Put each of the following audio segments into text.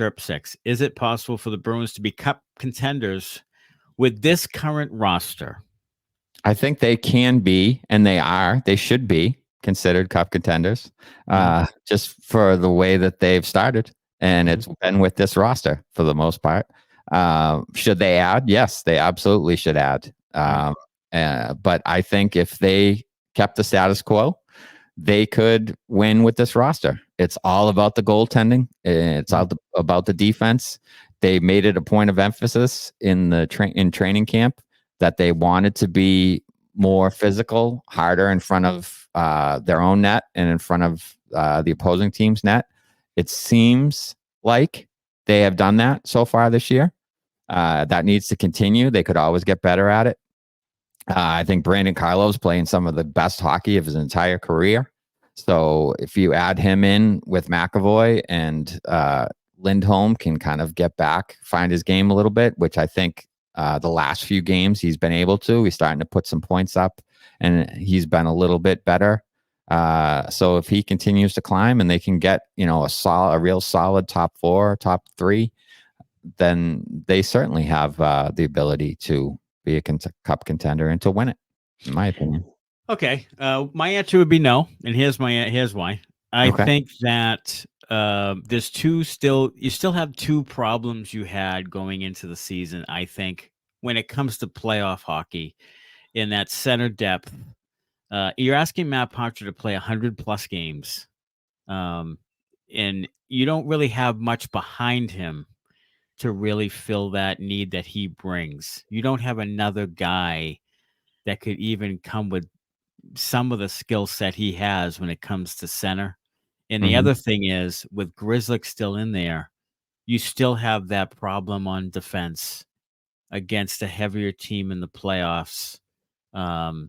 Sharp 6. Is it possible for the Bruins to be Cup contenders with this current roster? I think they can be, and they are. They should be considered Cup contenders, just for the way that they've started, and it's been with this roster for the most part. Should they add? Yes, they absolutely should add. But I think if they kept the status quo, they could win with this roster. It's all about the goaltending. It's all about the defense. They made it a point of emphasis in in training camp that they wanted to be more physical, harder in front of their own net and in front of the opposing team's net. It seems like they have done that so far this year. That needs to continue. They could always get better at it. I think Brandon Carlo's playing some of the best hockey of his entire career. So if you add him in with McAvoy and Lindholm can kind of get back, find his game a little bit, which I think the last few games he's been able to. He's starting to put some points up, and he's been a little bit better. So if he continues to climb and they can get, a real solid top 4, top 3, then they certainly have the ability to be a Cup contender and to win it, in my opinion. Okay. My answer would be no. And here's why. I think that you still have two problems you had going into the season. I think when it comes to playoff hockey, in that center depth, you're asking Matt Poitras to play 100 plus games. And you don't really have much behind him to really fill that need that he brings. You don't have another guy that could even come with some of the skill set he has when it comes to center. And the other thing is, with Grzelcyk still in there, you still have that problem on defense against a heavier team in the playoffs.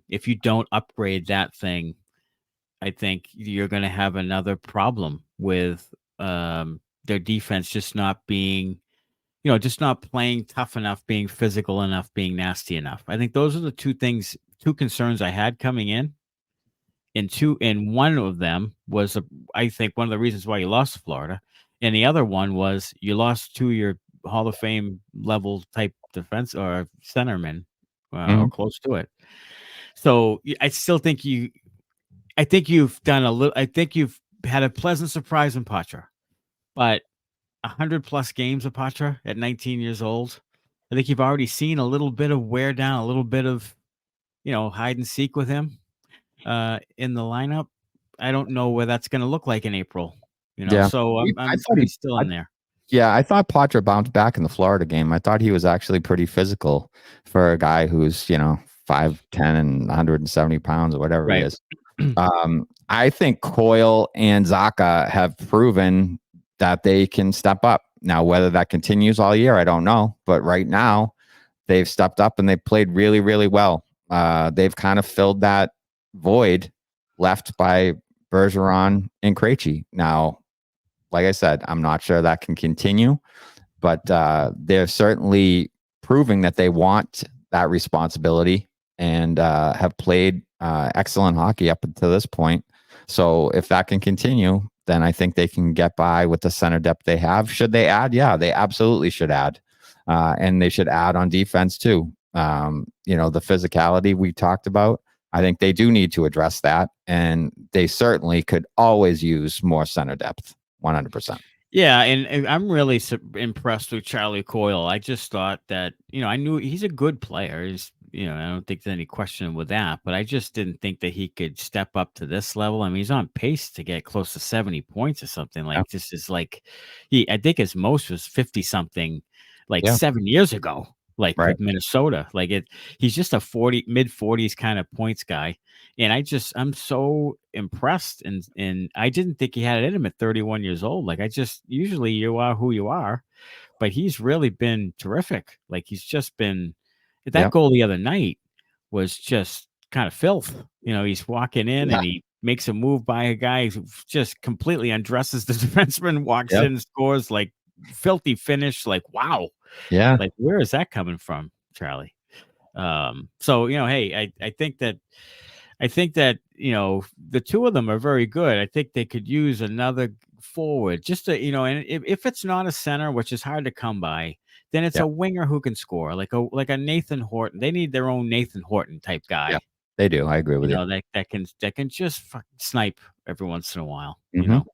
If you don't upgrade that thing, I think you're going to have another problem with their defense just not being, just not playing tough enough, being physical enough, being nasty enough. I think those are the two concerns I had coming in. And one of them was, I think, one of the reasons why you lost to Florida. And the other one was you lost to your Hall of Fame level type defense or centerman, or close to it. So I still think you've done a little. I think you've had a pleasant surprise in Poitras, but 100 plus games of Poitras at 19 years old, I think you've already seen a little bit of wear down, a little bit of, hide and seek with him in the lineup. I don't know where that's going to look like in April. So I thought he's still in there. Yeah, I thought Poitras bounced back in the Florida game. I thought he was actually pretty physical for a guy who's 5'10" and 170 pounds or whatever he is. I think Coyle and Zacha have proven that they can step up. Now, whether that continues all year, I don't know. But right now, they've stepped up and they've played really, really well. They've kind of filled that void left by Bergeron and Krejci. Now, like I said, I'm not sure that can continue, but they're certainly proving that they want that responsibility and have played excellent hockey up until this point. So if that can continue, then I think they can get by with the center depth they have. Should they add? Yeah, they absolutely should add. And they should add on defense too. The physicality we talked about, I think they do need to address that. And they certainly could always use more center depth, 100%. Yeah, and I'm really impressed with Charlie Coyle. I just thought that, I knew he's a good player. I don't think there's any question with that, but I just didn't think that he could step up to this level. I mean, he's on pace to get close to 70 points or something. This is I think his most was 50 something, 7 years ago, with Minnesota. He's just a mid 40s kind of points guy. And I'm so impressed. And I didn't think he had it in him at 31 years old. Usually you are who you are, but he's really been terrific. He's just been, that goal the other night was just kind of filth. He's walking in and he makes a move by a guy who just completely undresses the defenseman, walks in, scores, filthy finish. Wow. Yeah. Where is that coming from, Charlie? So, hey, I think that, the two of them are very good. I think they could use another forward, just to, and if it's not a center, which is hard to come by, then it's Yeah. a winger who can score, like a Nathan Horton. They need their own Nathan Horton type guy. Yeah, they do. I agree with you. That can just fucking snipe every once in a while. Mhm.